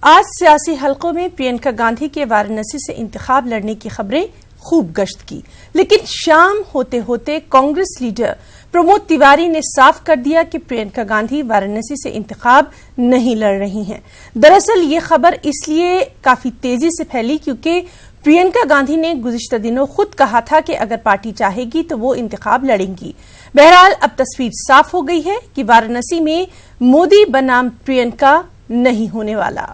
आज सियासी हलकों में प्रियंका गांधी के वाराणसी से इंतखाब लड़ने की खबरें खूब गश्त की, लेकिन शाम होते होते कांग्रेस लीडर प्रमोद तिवारी ने साफ कर दिया कि प्रियंका गांधी वाराणसी से इंतखाब नहीं लड़ रही हैं। दरअसल ये खबर इसलिए काफी तेजी से फैली क्योंकि प्रियंका गांधी ने गुज़िश्ता दिनों खुद कहा था कि अगर पार्टी चाहेगी तो वो इंतखाब लड़ेंगी। बहरहाल अब तस्वीर साफ हो गई है कि वाराणसी में मोदी बनाम प्रियंका नहीं होने वाला।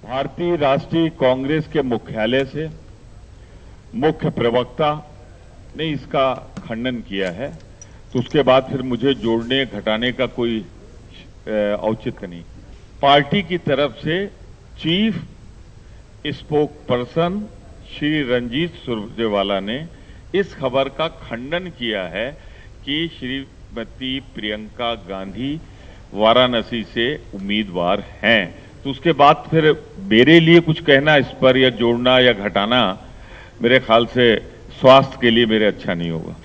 भारतीय राष्ट्रीय कांग्रेस के मुख्यालय से मुख्य प्रवक्ता ने इसका खंडन किया है, तो उसके बाद फिर मुझे जोड़ने घटाने का कोई औचित्य नहीं। पार्टी की तरफ से chief spokesperson Shri Ranjeet Surjewala ने इस खबर का खंडन किया है कि श्रीमती प्रियंका गांधी वाराणसी से उम्मीदवार हैं। तो उसके बाद फिर मेरे लिए कुछ कहना इस पर या जोड़ना या घटाना मेरे ख्याल से स्वास्थ्य के लिए मेरे अच्छा नहीं होगा।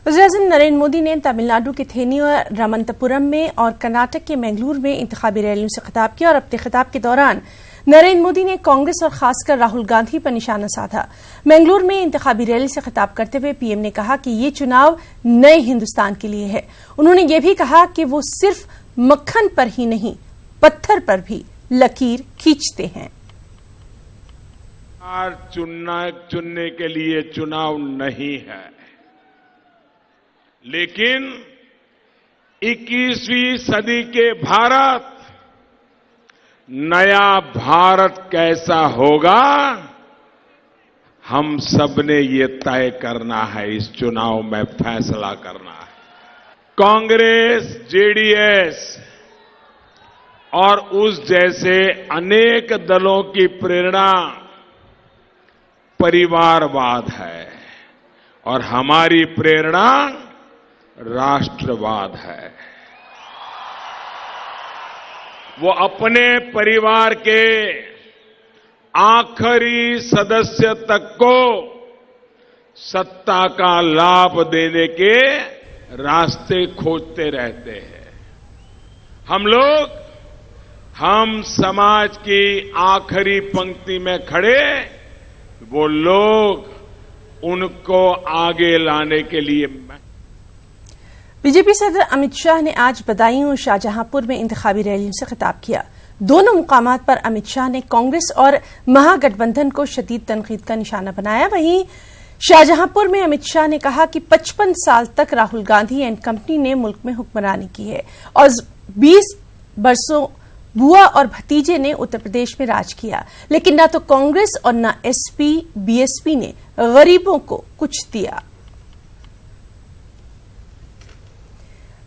वज़ीर-ए-आज़म नरेंद्र मोदी ने तमिलनाडु के थेनी और रामनाथपुरम में और कर्नाटक के मैंगलोर में इंतखाबी रैलियों से खिताब किया और अपने खिताब के दौरान नरेंद्र मोदी ने कांग्रेस और खासकर राहुल गांधी पर निशाना साधा। मैंगलोर में इंतखाबी रैली से खिताब करते हुए पीएम ने कहा कि ये चुनाव नए हिंदुस्तान के लिए है। उन्होंने ये भी कहा कि वो सिर्फ मक्खन पर ही नहीं पत्थर पर भी लकीर खींचते हैं। चुनने के लिए चुनाव नहीं है, लेकिन 21वीं सदी के भारत, नया भारत कैसा होगा, हम सबने ये तय करना है। इस चुनाव में फैसला करना है। कांग्रेस, जेडीएस और उस जैसे अनेक दलों की प्रेरणा परिवारवाद है और हमारी प्रेरणा राष्ट्रवाद है। वो अपने परिवार के आखिरी सदस्य तक को सत्ता का लाभ देने के रास्ते खोजते रहते हैं। हम समाज की आखिरी पंक्ति में खड़े वो लोग उनको आगे लाने के लिए। बीजेपी सदर अमित शाह ने आज बदायूं और शाहजहांपुर में इंतखाबी रैलियों से खिताब किया। दोनों मुकामात पर अमित शाह ने कांग्रेस और महागठबंधन को शदीद तनकीद का निशाना बनाया। वहीं शाहजहांपुर में अमित शाह ने कहा कि 55 साल तक राहुल गांधी एंड कंपनी ने मुल्क में हुक्मरानी की है और 20 वर्षों बुआ और भतीजे ने उत्तर प्रदेश में राज किया, लेकिन ना तो कांग्रेस और ना एसपी बीएसपी ने गरीबों को कुछ दिया।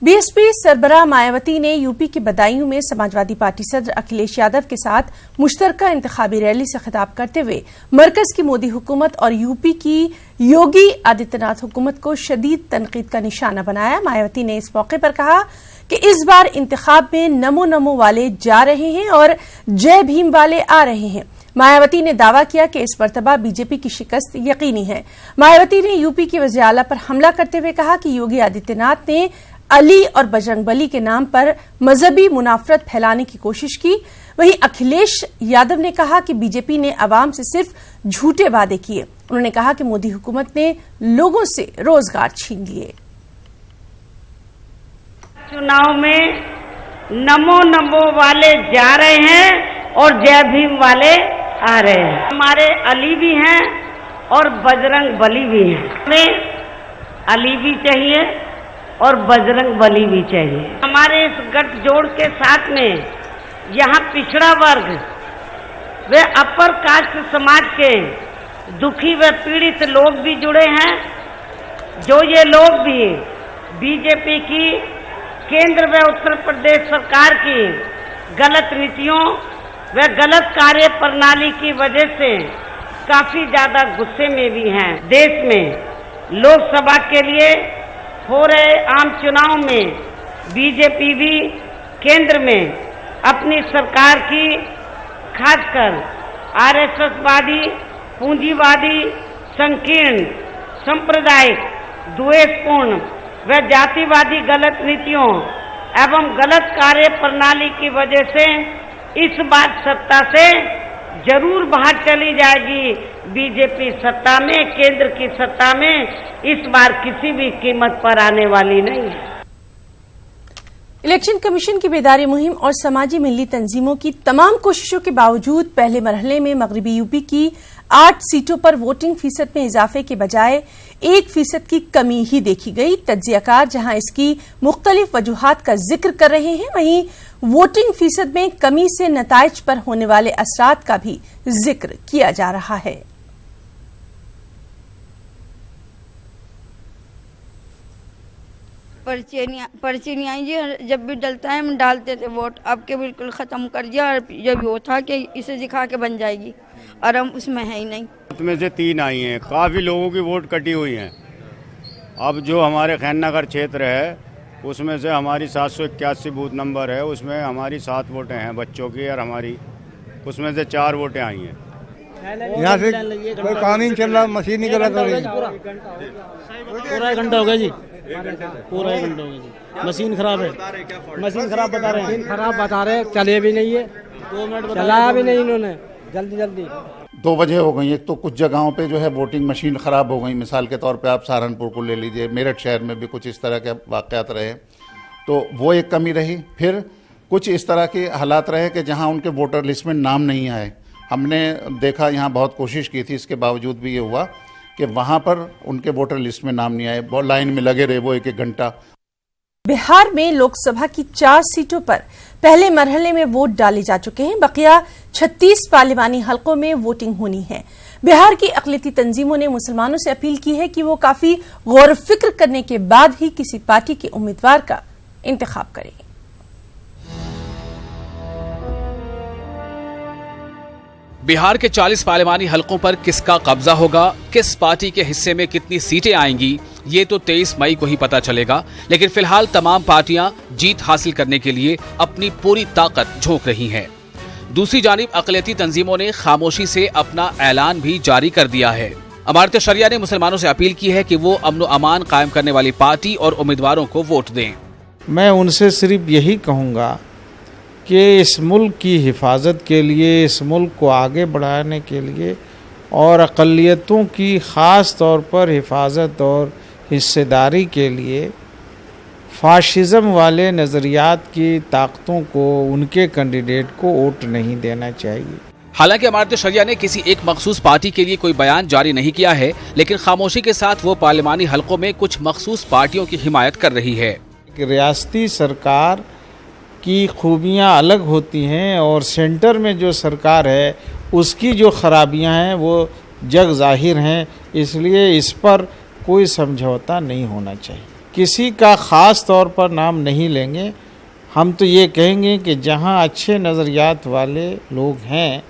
बीएसपी सरबराह मायावती ने यूपी के बदायूं में समाजवादी पार्टी सदर अखिलेश यादव के साथ मुश्तरका इंतखाबी रैली से खिताब करते हुए मरकज की मोदी हुकूमत और यूपी की योगी आदित्यनाथ हुकूमत को शदीद तनकीद का निशाना बनाया। मायावती ने इस मौके पर कहा कि इस बार इंतखाब में नमो नमो वाले जा रहे हैं और जय भीम वाले आ रहे हैं। मायावती ने दावा किया कि इस मर्तबा बीजेपी की शिकस्त यकीनी है। मायावती ने यूपी के वज़ीर आला पर हमला करते हुए कहा कि योगी आदित्यनाथ ने अली और बजरंगबली के नाम पर मजहबी मुनाफरत फैलाने की कोशिश की। वहीं अखिलेश यादव ने कहा कि बीजेपी ने अवाम से सिर्फ झूठे वादे किए। उन्होंने कहा कि मोदी हुकूमत ने लोगों से रोजगार छीन लिए। चुनाव में नमो नमो वाले जा रहे हैं और जय भीम वाले आ रहे हैं। हमारे अली भी हैं और बजरंग बली भी हैं। हमें अली भी चाहिए और बजरंग बली भी चाहिए। हमारे इस गठजोड़ के साथ में यहाँ पिछड़ा वर्ग वे अपर कास्ट समाज के दुखी व पीड़ित लोग भी जुड़े हैं। जो ये लोग भी बीजेपी की केंद्र व उत्तर प्रदेश सरकार की गलत नीतियों व गलत कार्य प्रणाली की वजह से काफी ज्यादा गुस्से में भी हैं। देश में लोकसभा के लिए हो रहे आम चुनाव में बीजेपी भी केंद्र में अपनी सरकार की खासकर आरएसएसवादी, पूंजीवादी, संकीर्ण, सांप्रदायिक, द्वेषपूर्ण व जातिवादी गलत नीतियों एवं गलत कार्य प्रणाली की वजह से इस बार सत्ता से जरूर बाहर चली जाएगी। बीजेपी सत्ता में, केंद्र की सत्ता में इस बार किसी भी कीमत पर आने वाली नहीं है। इलेक्शन कमीशन की बेदारी मुहिम और समाजी मिली तंजीमों की तमाम कोशिशों के बावजूद पहले मरहले में मगरबी यूपी की 8 सीटों पर वोटिंग फीसद में इजाफे के बजाय 1% की कमी ही देखी गई। तज्जियाकार जहां इसकी मुख्तलिफ वजूहात का जिक्र कर रहे हैं, वहीं वोटिंग फीसद में कमी से नताइज पर होने वाले असरात का भी जिक्र किया जा रहा है। पर्ची नहीं आई जी, जब भी डलता है हम डालते थे वोट, अब के बिल्कुल ख़त्म कर दिया। और जब वो था कि इसे दिखा के बन जाएगी और हम उसमें है ही नहीं। उसमें से 3 आई हैं, काफ़ी लोगों की वोट कटी हुई हैं। अब जो हमारे खैन नगर क्षेत्र है उसमें से हमारी 781 बूथ नंबर है, उसमें हमारी 7 वोटें हैं बच्चों की, और हमारी उसमें से 4 वोटें आई हैं। यहाँ से कोई काम ही नहीं चल रहा, मशीन नहीं चला कर रही। पूरा 1 घंटा हो गया जी, पूरा 1 घंटा हो गया जी। मशीन खराब है, मशीन खराब बता रहे हैं, खराब बता रहे, चले भी नहीं है, 2 मिनट चलाया भी नहीं इन्होंने। जल्दी 2 वजह हो गई। एक तो कुछ जगहों पे जो है वोटिंग मशीन ख़राब हो गई। मिसाल के तौर पे आप सहारनपुर को ले लीजिए, मेरठ शहर में भी कुछ इस तरह के वाक़यात रहे, तो वो एक कमी रही। फिर कुछ इस तरह के हालात रहे कि जहाँ उनके वोटर लिस्ट में नाम नहीं आए। हमने देखा, यहाँ बहुत कोशिश की थी, इसके बावजूद भी ये हुआ कि वहाँ पर उनके वोटर लिस्ट में नाम नहीं आए। बहुत लाइन में लगे रहे वो 1-1 घंटा। बिहार में लोकसभा की 4 सीटों पर पहले मरहले में वोट डाले जा चुके हैं। बकिया 36 पार्लिमानी हलकों में वोटिंग होनी है। बिहार की अक़लियती तंजीमों ने मुसलमानों से अपील की है कि वो काफी गौर फिक्र करने के बाद ही किसी पार्टी के उम्मीदवार का इंतखाब करें। बिहार के 40 पार्लिमानी हलकों पर किसका कब्जा होगा, किस पार्टी के हिस्से में कितनी सीटें आएंगी, ये तो 23 मई को ही पता चलेगा। लेकिन फिलहाल तमाम पार्टियां जीत हासिल करने के लिए अपनी पूरी ताकत झोंक रही हैं। दूसरी जानिब अक़लियती तंजीमों ने खामोशी से अपना ऐलान भी जारी कर दिया है। अमारत शरिया ने मुसलमानों से अपील की है कि वो अमन व अमान कायम करने वाली पार्टी और उम्मीदवारों को वोट दें। मैं उनसे सिर्फ यही कहूँगा कि इस मुल्क की हिफाजत के लिए, इस मुल्क को आगे बढ़ाने के लिए और अक़लियतों की ख़ास तौर पर हिफाजत और हिस्सेदारी के लिए फाशिज़म वाले नज़रियात की ताकतों को, उनके कैंडिडेट को वोट नहीं देना चाहिए। हालांकि अमारत शरिया ने किसी एक मखसूस पार्टी के लिए कोई बयान जारी नहीं किया है, लेकिन खामोशी के साथ वो पार्लिमानी हलकों में कुछ मखसूस पार्टियों की हिमायत कर रही है। रियासती सरकार की खूबियाँ अलग होती हैं और सेंटर में जो सरकार है उसकी जो खराबियाँ हैं वो जग ज़ाहिर हैं, इसलिए इस पर कोई समझौता नहीं होना चाहिए। किसी का ख़ास तौर पर नाम नहीं लेंगे, हम तो ये कहेंगे कि जहाँ अच्छे नज़रियात वाले लोग हैं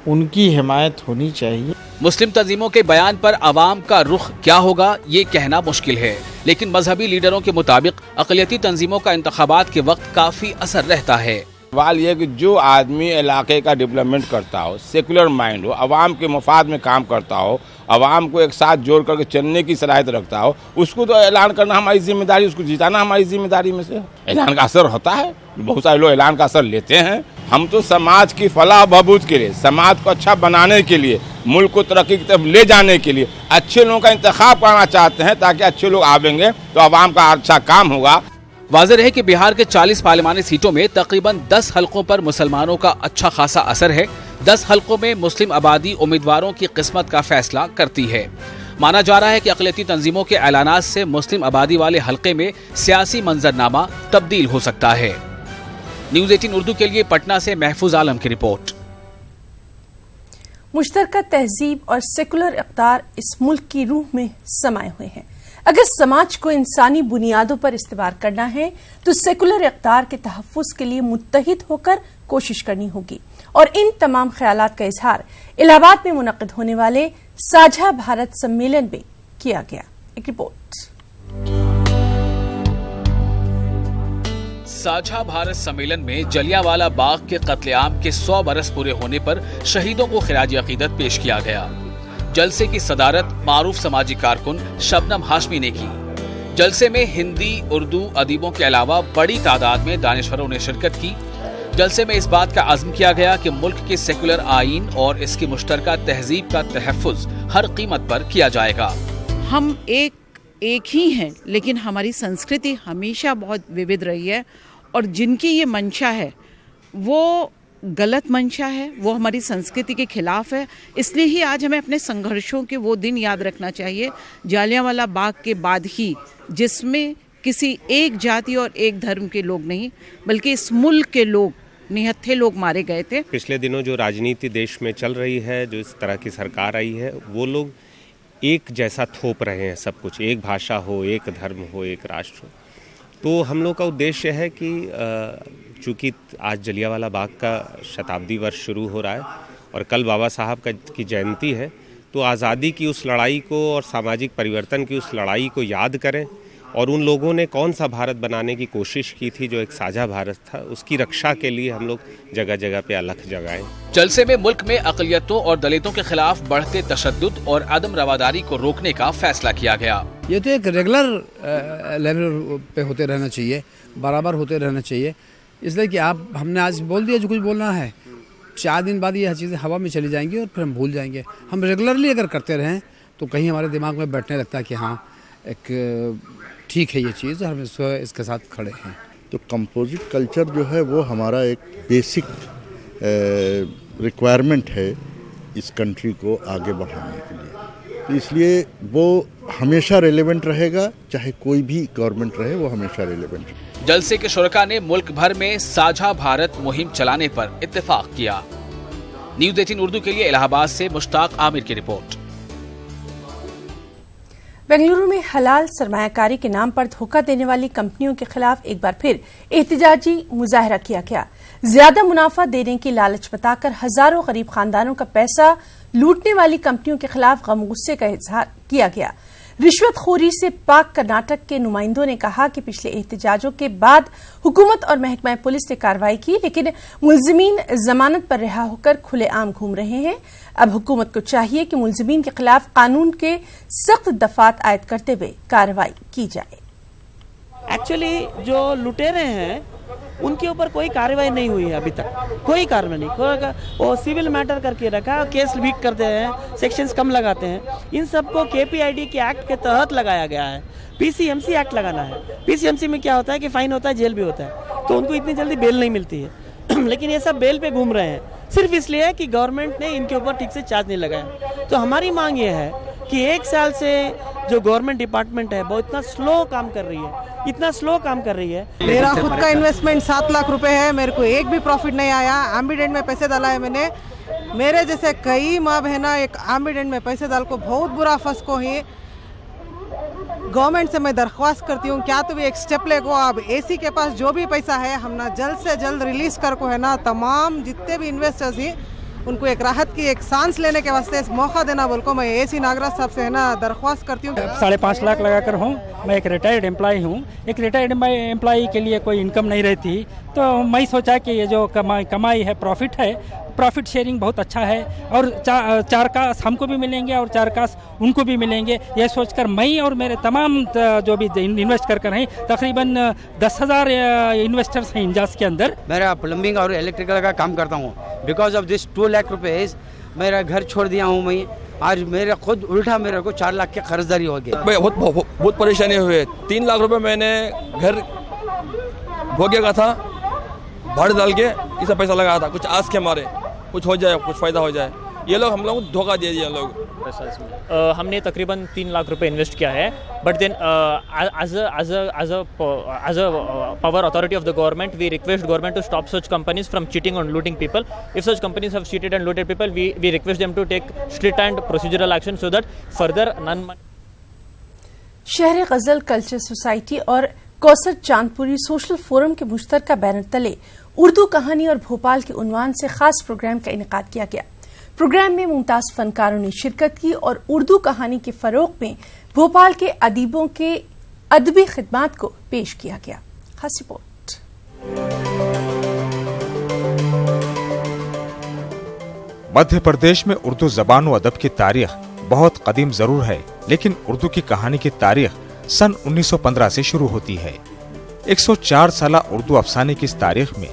उनकी हिमायत होनी चाहिए। मुस्लिम तंजीमों के बयान पर अवाम का रुख क्या होगा ये कहना मुश्किल है, लेकिन मजहबी लीडरों के मुताबिक अक़लियती तंजीमों का इंतखाबात के वक्त काफ़ी असर रहता है। सवाल ये कि जो आदमी इलाके का डेवलपमेंट करता हो, सेकुलर माइंड हो, अवाम के मफाद में काम करता हो, अवाम को एक साथ जोड़ करके चलने की सलाहियत रखता हो, उसको तो ऐलान करना हमारी जिम्मेदारी, उसको जिताना हमारी जिम्मेदारी में से। ऐलान का असर होता है, बहुत सारे लोग ऐलान का असर लेते हैं। हम तो समाज की फलाह बहबूद के लिए, समाज को अच्छा बनाने के लिए, मुल्क को तरक्की की तरफ ले जाने के लिए अच्छे लोगों का इंतखाब करना चाहते हैं, ताकि अच्छे लोग आवेंगे तो अवाम का अच्छा काम होगा। वाज़ेह है कि बिहार के 40 पार्लिमानी सीटों में तकरीबन 10 हलकों पर मुसलमानों का अच्छा खासा असर है। 10 हलकों में मुस्लिम आबादी उम्मीदवारों की किस्मत का फैसला करती है। माना जा रहा है कि अक़लियती तंजीमों के ऐलानात से मुस्लिम आबादी वाले हलके में सियासी मंजरनामा तब्दील हो सकता है। न्यूज़ 18 उर्दू के लिए पटना से महफूज आलम की रिपोर्ट। मुश्तरका तहजीब और सेकुलर इक़्तिदार इस मुल्क की रूह में समाये हुए हैं। अगर समाज को इंसानी बुनियादों पर इस्तेमाल करना है तो सेकुलर इक़्तिदार के तहफ़्फ़ुज़ के लिए मुत्तहिद होकर कोशिश करनी होगी। और इन तमाम ख़यालात का इजहार इलाहाबाद में मुनक़िद होने वाले साझा भारत सम्मेलन में किया गया। एक रिपोर्ट। साझा भारत सम्मेलन में जलियांवाला बाग के कत्लेआम के 100 बरस पूरे होने पर शहीदों को खिराज अकीदत पेश किया गया। जलसे की सदारत मारूफ समाजी कारकुन शबनम हाशमी ने की। जलसे में हिंदी उर्दू अदीबों के अलावा बड़ी तादाद में दानिशवरों ने शिरकत की। जलसे में इस बात का अज़्म किया गया कि मुल्क के सेकुलर आईन और इसकी मुश्तरका तहजीब का तहफ़्फ़ुज़ हर कीमत पर किया जाएगा। हम एक ही हैं, लेकिन हमारी संस्कृति हमेशा बहुत विविध रही है और जिनकी ये मंशा है वो गलत मंशा है, वो हमारी संस्कृति के खिलाफ है। इसलिए ही आज हमें अपने संघर्षों के वो दिन याद रखना चाहिए जालियांवाला बाग के बाद ही, जिसमें किसी एक जाति और एक धर्म के लोग नहीं बल्कि इस मुल्क के लोग, निहत्थे लोग मारे गए थे। पिछले दिनों जो राजनीति देश में चल रही है, जो इस तरह की सरकार आई है, वो लोग एक जैसा थोप रहे हैं सब कुछ, एक भाषा हो, एक धर्म हो, एक राष्ट्र हो। तो हम लोग का उद्देश्य है कि चूँकि आज जलियांवाला बाग का शताब्दी वर्ष शुरू हो रहा है और कल बाबा साहब की जयंती है, तो आज़ादी की उस लड़ाई को और सामाजिक परिवर्तन की उस लड़ाई को याद करें और उन लोगों ने कौन सा भारत बनाने की कोशिश की थी जो एक साझा भारत था, उसकी रक्षा के लिए हम लोग जगह जगह पे अलख जगाएं। जलसे में मुल्क में अक़लियतों और दलितों के खिलाफ बढ़ते तशद्दुद और अदम रवादारी को रोकने का फैसला किया गया। ये तो एक रेगुलर लेवल पे होते रहना चाहिए, बराबर होते रहना चाहिए। इसलिए कि हमने आज बोल दिया जो कुछ बोलना है, 4 दिन बाद ये चीज़ें हवा में चली जाएंगी और फिर हम भूल जाएंगे। हम रेगुलरली अगर करते रहें तो कहीं हमारे दिमाग में बैठने लगता है कि हाँ एक ठीक है ये चीज़, हम इसके साथ खड़े हैं। तो कंपोजिट कल्चर जो है वो हमारा एक बेसिक रिक्वायरमेंट है इस कंट्री को आगे बढ़ाने के लिए, तो इसलिए वो हमेशा रेलेवेंट रहेगा, चाहे कोई भी गवर्नमेंट रहे वो हमेशा रेलेवेंट रहेगा। जलसे के शुरका ने मुल्क भर में साझा भारत मुहिम चलाने पर इत्तेफाक किया। न्यूज़ 18 उर्दू के लिए इलाहाबाद से मुश्ताक आमिर की रिपोर्ट। बेंगलुरु में हलाल सरमायाकारी के नाम पर धोखा देने वाली कंपनियों के खिलाफ एक बार फिर एहतजाजी मुजाहरा किया गया। ज्यादा मुनाफा देने की लालच बताकर हजारों गरीब खानदानों का पैसा लूटने वाली कंपनियों के खिलाफ गम गुस्से का इजहार किया गया। रिश्वतखोरी से पाक कर्नाटक के नुमाइंदों ने कहा कि पिछले एहतजाजों के बाद हुकूमत और महकमा पुलिस ने कार्रवाई की, लेकिन मुलजिमीन जमानत पर रिहा होकर खुलेआम घूम रहे हैं। अब हुकूमत को चाहिए कि मुलजिमीन के खिलाफ कानून के सख्त दफात आयद करते हुए कार्रवाई की जाए। एक्चुअली जो लुटेरे हैं उनके ऊपर कोई कार्रवाई नहीं हुई है अभी तक, कोई कार्रवाई नहीं। वो सिविल मैटर करके रखा, केस वीक करते हैं, सेक्शंस कम लगाते हैं। इन सबको KPID के एक्ट के तहत लगाया गया है। PCMC एक्ट लगाना है। PCMC में क्या होता है कि फाइन होता है, जेल भी होता है, तो उनको इतनी जल्दी बेल नहीं मिलती है। लेकिन ये सब बेल पे घूम रहे हैं सिर्फ इसलिए कि गवर्नमेंट ने इनके ऊपर ठीक से चार्ज नहीं लगाया। तो हमारी मांग ये है कि 1 साल से जो गवर्नमेंट डिपार्टमेंट है वो इतना स्लो काम कर रही है, इतना स्लो काम कर रही है। मेरा खुद का इन्वेस्टमेंट 7 लाख रुपए है, मेरे को एक भी प्रॉफिट नहीं आया। एम्बिडेंट में पैसे डाला है मैंने। मेरे जैसे कई माँ बहना एक एम्बिडेंट में पैसे डाल को बहुत बुरा फंस को ही। गवर्नमेंट से मैं दरख्वास्त करती हूँ, क्या तो भी एक स्टेप ले को। अब AC के पास जो भी पैसा है हम ना जल्द से जल्द रिलीज कर को है ना, तमाम जितने भी इन्वेस्टर्स हैं उनको एक राहत की एक सांस लेने के वास्ते मौका देना बोल को मैं AC नागराज साहब से है ना दरख्वास्त करती हूँ। 5.5 लाख लगाकर हूँ। मैं एक रिटायर्ड एम्प्लॉय हूँ। एक रिटायर्ड एम्प्लॉय के लिए कोई इनकम नहीं रहती, तो मैं सोचा कि ये जो कमाई है, प्रॉफिट है, प्रॉफिट शेयरिंग बहुत अच्छा है और 4 कास हमको भी मिलेंगे और 4 कास उनको भी मिलेंगे। ये सोचकर मैं और मेरे तमाम जो भी इन्वेस्ट कर हैं, तकरीबन 10,000 इन्वेस्टर्स हैं इंजाज के अंदर। मेरा प्लम्बिंग और इलेक्ट्रिकल का काम करता हूँ। Because of this 2 lakh rupees मेरा घर छोड़ दिया हूँ मैं। आज मेरे खुद उल्टा मेरे को 4 लाख की कर्जदारी हो गई। बहुत परेशानी हुई। 3 लाख रुपए मैंने घर भोगेगा था, भाड़े डाल के इसे पैसा लगाया था, कुछ आस के मारे कुछ हो जाए, कुछ फ़ायदा हो जाए। ये लोग हम लोग धोखा दे दिए लोग। हमने तकरीबन 3 लाख रुपए इन्वेस्ट किया है, but then as a power authority of the government, we request government to stop such companies from cheating and looting people. If such companies have cheated and looted people, we request them to take strict and procedural action so that further none. शहर गजल culture society और Kausar Chandpuri social forum के मुश्तरका banner तले उर्दू कहानी और भोपाल के उन्वान से खास प्रोग्राम का इनेकाद किया गया। प्रोग्राम में मुमताज फनकारों ने शिरकत की और उर्दू कहानी के फरोग में भोपाल के अदीबों के अदबी खिदमात को पेश किया गया। खास रिपोर्ट। मध्य प्रदेश में उर्दू जबान व अदब की तारीख बहुत कदीम जरूर है, लेकिन उर्दू की कहानी की तारीख सन 1915 से शुरू होती है। 104 साला उर्दू अफसाने की इस तारीख में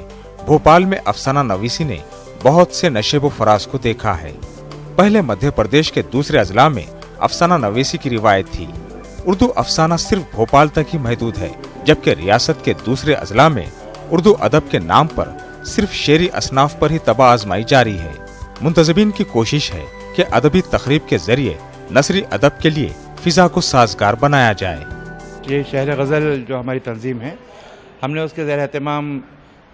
भोपाल में अफसाना नवीसी ने बहुत से नशेब फराज को देखा है। पहले मध्य प्रदेश के दूसरे अजला में अफसाना नवीसी की रिवायत थी। उर्दू अफसाना सिर्फ भोपाल तक ही महदूद है, जबकि रियासत के दूसरे अजला में उर्दू अदब के नाम पर सिर्फ शेरी असनाफ पर ही तबाह आजमाई जारी है। मुंतजमीन की कोशिश है कि अदबी तकरीब के जरिए नसरी अदब के लिए फिजा को साजगार बनाया जाए। ये शहर गज़ल जो हमारी तंजीम है, हमने उसके ज़रिए एहतमाम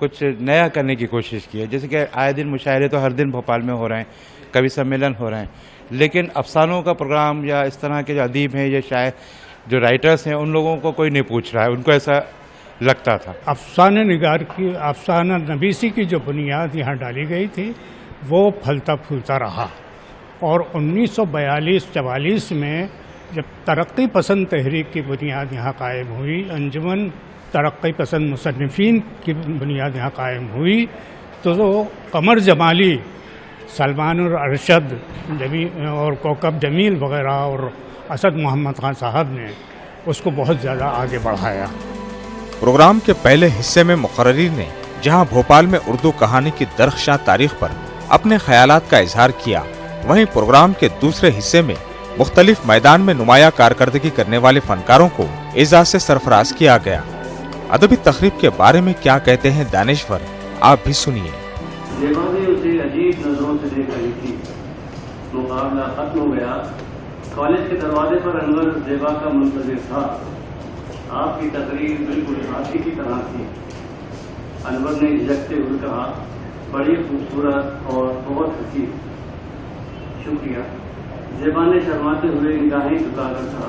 कुछ नया करने की कोशिश की है। जैसे कि आए दिन मुशायरे तो हर दिन भोपाल में हो रहे हैं, कवि सम्मेलन हो रहे हैं, लेकिन अफसानों का प्रोग्राम या इस तरह के जो अदीब हैं या शायर जो राइटर्स हैं, उन लोगों को कोई नहीं पूछ रहा है। उनको ऐसा लगता था। अफसाने निगार की, अफसाना नवीसी की जो बुनियाद यहाँ डाली गई थी वो फलता फूलता रहा, और 1942-44 में जब तरक्की पसंद तहरीक की बुनियाद यहाँ कायम हुई, अंजुमन तरक्की पसंद मुसन्निफीन की बुनियाद यहाँ कायम हुई, तो कमर जमाली, सलमान और अरशद और कौकब जमील वगैरह और असद मोहम्मद खान साहब ने उसको बहुत ज़्यादा आगे बढ़ाया। प्रोग्राम के पहले हिस्से में मुकर्रिर ने जहां भोपाल में उर्दू कहानी की दरख्शां तारीख पर अपने ख्यालात का इजहार किया, वहीं प्रोग्राम के दूसरे हिस्से में मुख्तलिफ मैदान में नुमाया कारकर्दगी करने वाले फनकारों को एजाज से सरफराज किया गया। अदबी तकरीब के बारे में क्या कहते हैं दानिश्वर, आप भी सुनिए। जेबा ने उसे अजीब नजरों से देख रही थी। मुकाबला खत्म हो गया। कॉलेज के दरवाजे पर अनवर जेबा का मुंतजिर था। आपकी तकरीर बिल्कुल हाथी की तरह थी। अनवर ने झिझकते हुए कहा, बड़ी खूबसूरत और बहुत हसीन। शुक्रिया। जेबा ने शर्माते हुए निगाहें झुकाकर कहा।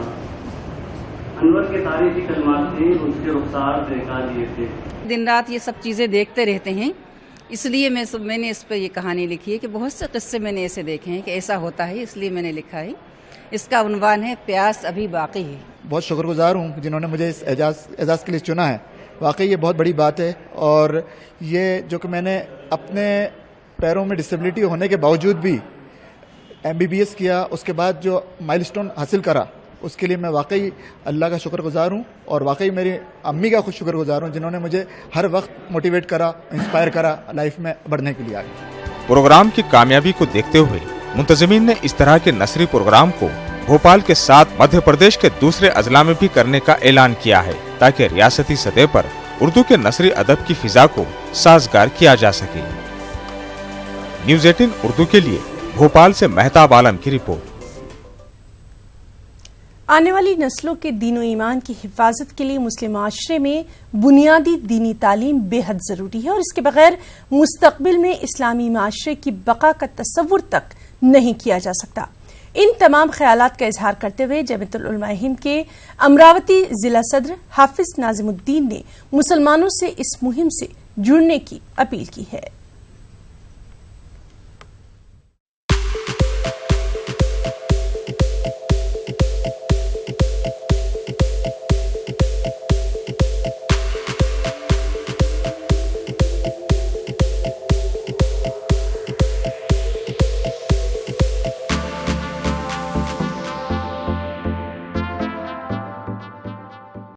अनवर के तारीफी कलमात थे, उसके रुखसार देखा लिए थे। दिन रात ये सब चीज़ें देखते रहते हैं, इसलिए मैंने इस पर ये कहानी लिखी है कि बहुत से किस्से मैंने ऐसे देखे हैं कि ऐसा होता है, इसलिए मैंने लिखा है। इसका उन्वान है प्यास अभी बाकी है। बहुत शुक्रगुजार हूँ जिन्होंने मुझे इस एजाज़ के लिए चुना है। वाकई ये बहुत बड़ी बात है, और ये जो कि मैंने अपने पैरों में डिसेबिलिटी होने के बावजूद भी MBBS किया, उसके बाद जो माइलस्टोन हासिल करा, उसके लिए मैं वाकई अल्लाह का शुक्रगुजार हूँ, और वाकई मेरी अम्मी का खुद शुक्रगुजार हूँ जिन्होंने मुझे हर वक्त मोटिवेट करा, इंस्पायर करा लाइफ में बढ़ने के लिए आगे। प्रोग्राम की कामयाबी को देखते हुए मुंतजमीन ने इस तरह के नसरी प्रोग्राम को भोपाल के साथ मध्य प्रदेश के दूसरे अजला में भी करने का ऐलान किया है, ताकि रियासती सतह पर उर्दू के नसरी अदब की फिजा को साजगार किया जा सके। न्यूज़ 18 उर्दू के लिए भोपाल से मेहताब आलम की रिपोर्ट। आने वाली नस्लों के दीन और ईमान की हिफाजत के लिए मुस्लिम माशरे में बुनियादी दीनी तालीम बेहद ज़रूरी है, और इसके बगैर मुस्तकबिल में इस्लामी माशरे की बका का तसव्वुर तक नहीं किया जा सकता। इन तमाम ख्यालात का इजहार करते हुए जमीयतुल उलमा हिंद के अमरावती जिला सदर हाफिज नाजिमुद्दीन ने मुसलमानों से इस मुहिम से जुड़ने की अपील की है।